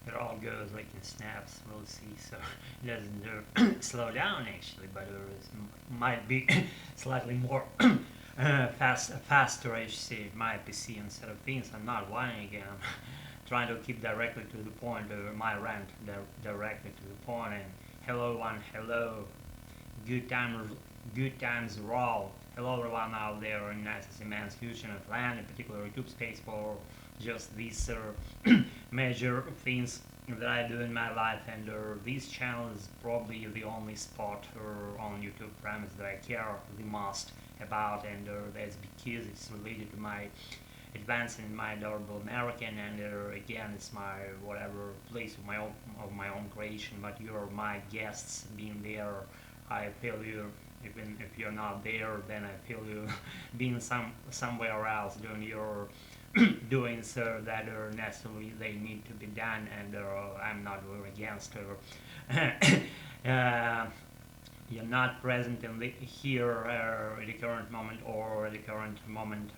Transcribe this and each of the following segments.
it all goes like in snaps, we'll see. So it doesn't slow down actually, but it might be slightly more faster, I should say, my PC instead of things. I'm not whining again. I'm trying to keep directly to the point, my rant directly to the point. And hello, everyone. Hello. Good times, good times all. Hello, everyone out there in NASA's immense fusion of land, in particular YouTube space, for just these major things that I do in my life, and this channel is probably the only spot on YouTube premise that I care the most about, and that's because it's related to my advancing in my adorable American, and again, it's my whatever place of my own creation. But you're my guests being there. I feel you. Even if you're not there, then I feel you being somewhere else doing your doing so that necessarily they need to be done, and I'm not very against you're not present in here at the current moment, or at the current moment,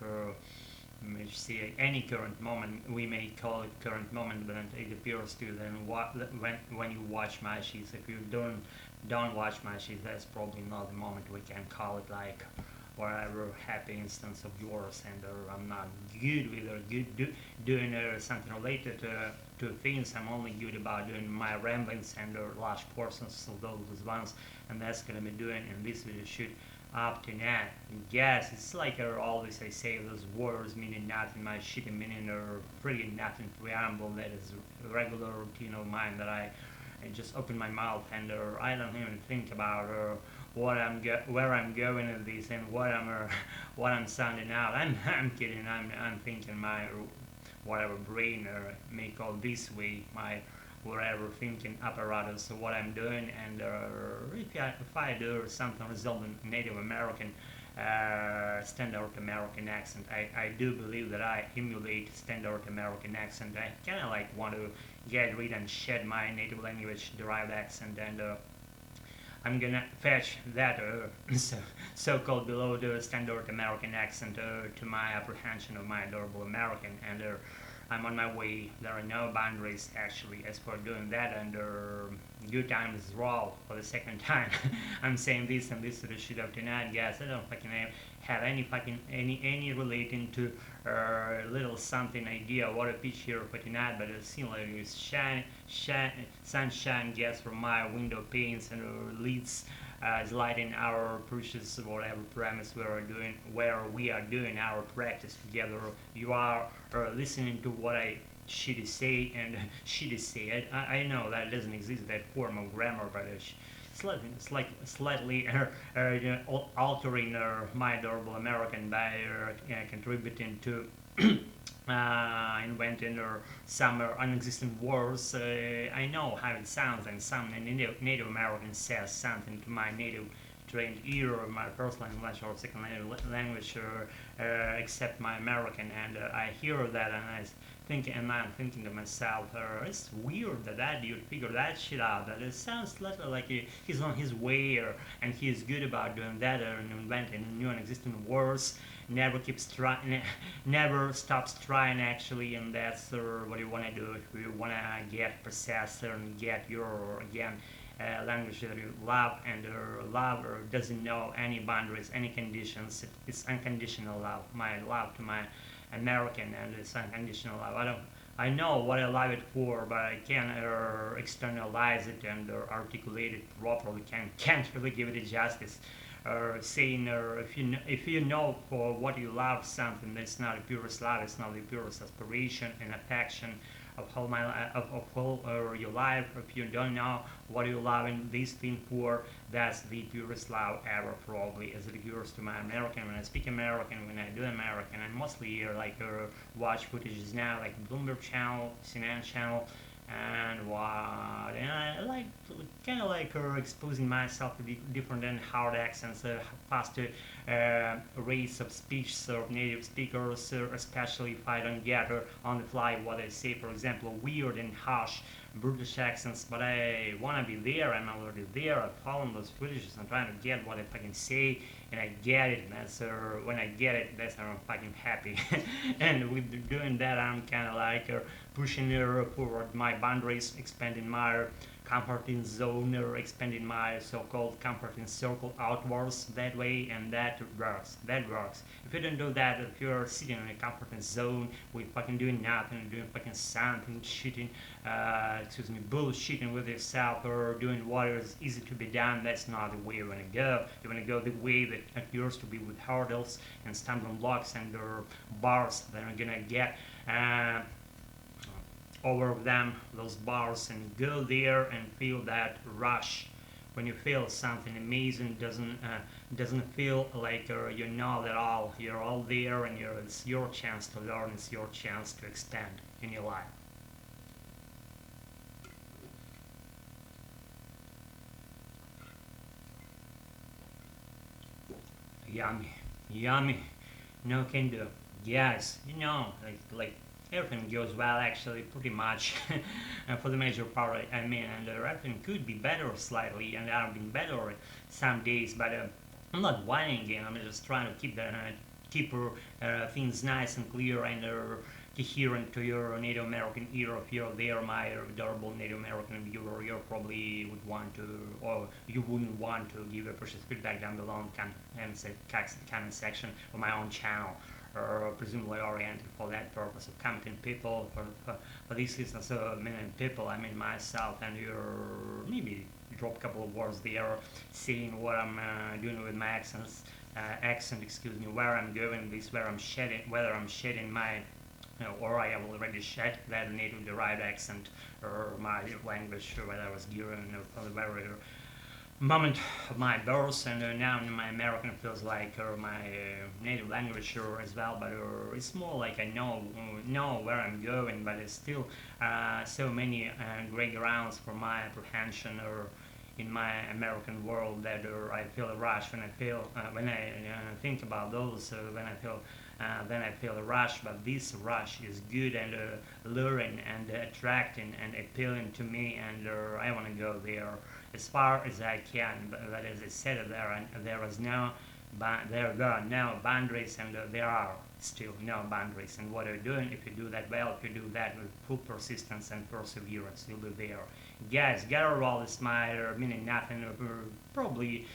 see any current moment. We may call it current moment, but it appears to then when you watch my sheets. If you don't watch my sheets, that's probably not the moment we can call it like whatever happy instance of yours. And I'm not good with doing something related to things. I'm only good about doing my ramblings and large portions of those ones, and that's gonna be doing in this video shoot up to now. Yes, it's like always I say those words meaning nothing, my shitty meaning or pretty nothing preamble. That is a regular routine of mine that I just open my mouth, and I don't even think about where I'm going with this, and what I'm sounding out. I'm kidding. I'm thinking my whatever brain may call this way, my whatever thinking apparatus, so what I'm doing. And if I do something resembling Native American standard American accent, I do believe that I emulate standard American accent. I kind of like want to get rid and shed my native language derived accent, and I'm gonna fetch that so-called below the standard American accent to my apprehension of my adorable American, and I'm on my way. There are no boundaries actually as for doing that, and good times raw for the second time. I'm saying this and this to the shit of tonight, guys. I don't fucking have any relating to little something idea what a pitch here for tonight, but it seems like it's sunshine gets from my window panes, and leads is lighting our precious whatever premise where we are doing our practice together. You are listening to what I shitty say, and shitty say. I know that doesn't exist, that form of grammar, but slightly altering my adorable American by contributing to inventing some unexistent words. I know how it sounds, and some Native American says something to my native trained ear, or my first language or second language, except my American, and I hear that, and I'm thinking to myself, it's weird that dude figured that shit out. That it sounds like he's on his way, and he's good about doing that, and inventing new and existing words. Never stops trying actually, and that's what you want to do if you want to get precise and get your again language that you love, and love doesn't know any boundaries, any conditions. It's unconditional love. My love to my American, and it's unconditional love. I know what I love it for, but I can't externalize it and articulate it properly. Can't really give it justice. Saying if you know for what you love something, that's not the purest love. It's not the purest aspiration and affection of whole your life. If you don't know what you're loving this thing for, that's the purest love ever, probably, as it occurs to my American. When I speak American, when I do American, I mostly watch footages now, like Bloomberg channel, CNN channel, and what, and I like kind of like exposing myself to different and hard accents, faster rates of speech of native speakers, especially if I don't get on the fly what I say. For example, weird and harsh British accents, but I wanna be there. I'm already there. I follow those footages. I'm trying to get what I fucking say, and I get it. And that's when I get it, that's how I'm fucking happy. And with doing that, I'm kind of like pushing forward my boundaries, expanding my comforting zone, or expanding my so-called comforting circle outwards that way, and that works. That works. If you don't do that, if you're sitting in a comforting zone with fucking doing nothing, doing fucking something, shitting, bullshitting with yourself, or doing what is easy to be done, that's not the way you wanna go. You wanna go the way that appears to be with hurdles and stumbling blocks and bars that are gonna get over them, those bars, and go there and feel that rush. When you feel something amazing, doesn't feel like you're not at all. You're all there, and it's your chance to learn. It's your chance to expand in your life. Yummy, yummy. No can do. Yes, like everything goes well actually, pretty much. For the major part, I mean, and everything could be better slightly, and I've been better some days, but I'm not whining again. I'm just trying to keep things nice and clear and coherent to your Native American ear. If you're there, my adorable Native American viewer, you probably would want to, or you wouldn't want to give a precious feedback down below in comment section of my own channel, or presumably oriented for that purpose of commenting people, for this instance, many people, I mean myself, and you're maybe drop a couple of words there, seeing what I'm doing with my accent, excuse me, where I'm going, whether I'm shedding my, or I have already shed that native derived accent, or my language, or whether I was given for the very moment of my birth, and now my American feels like my native language as well, but it's more like I know where I'm going, but it's still so many gray grounds for my apprehension or in my American world that I feel a rush when I think about those, then I feel a rush, but this rush is good and alluring and attracting and appealing to me, and I want to go there as far as I can. But as I said, there are no boundaries, and there are still no boundaries. And what you're doing, if you do that well, if you do that with full persistence and perseverance, you'll be there. Guys, get a roll is meaning nothing, probably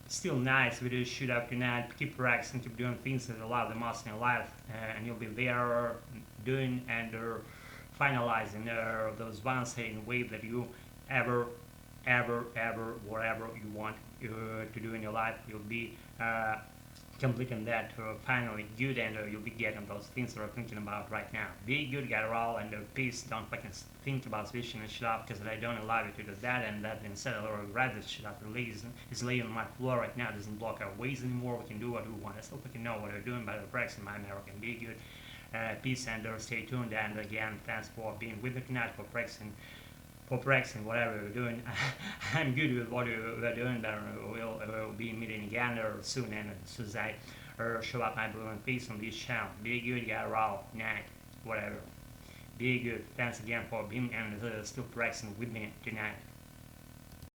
still nice video shoot up tonight. Keep practicing, keep doing things that allow the most in your life, and you'll be there doing and finalizing those ones in a way that you ever, whatever you want to do in your life, you'll be completing that finally good, and you'll be getting those things that you're thinking about right now. Be good, get a roll, and peace. Don't fucking think about switching and shit up, because I don't allow you to do that, and that instead I'll grab this shit up. It's laying on my floor right now, doesn't block our ways anymore. We can do what we want. I still fucking know what we're doing, but I'm practicing my American. Be good, peace, and stay tuned. And again, thanks for being with me tonight, for practicing whatever you're doing. I'm good with what we're doing, but we'll be meeting again soon, and as soon as I show up my brilliant face on this channel. Be good, get raw, night, whatever. Be good. Thanks again for being and still practicing with me tonight.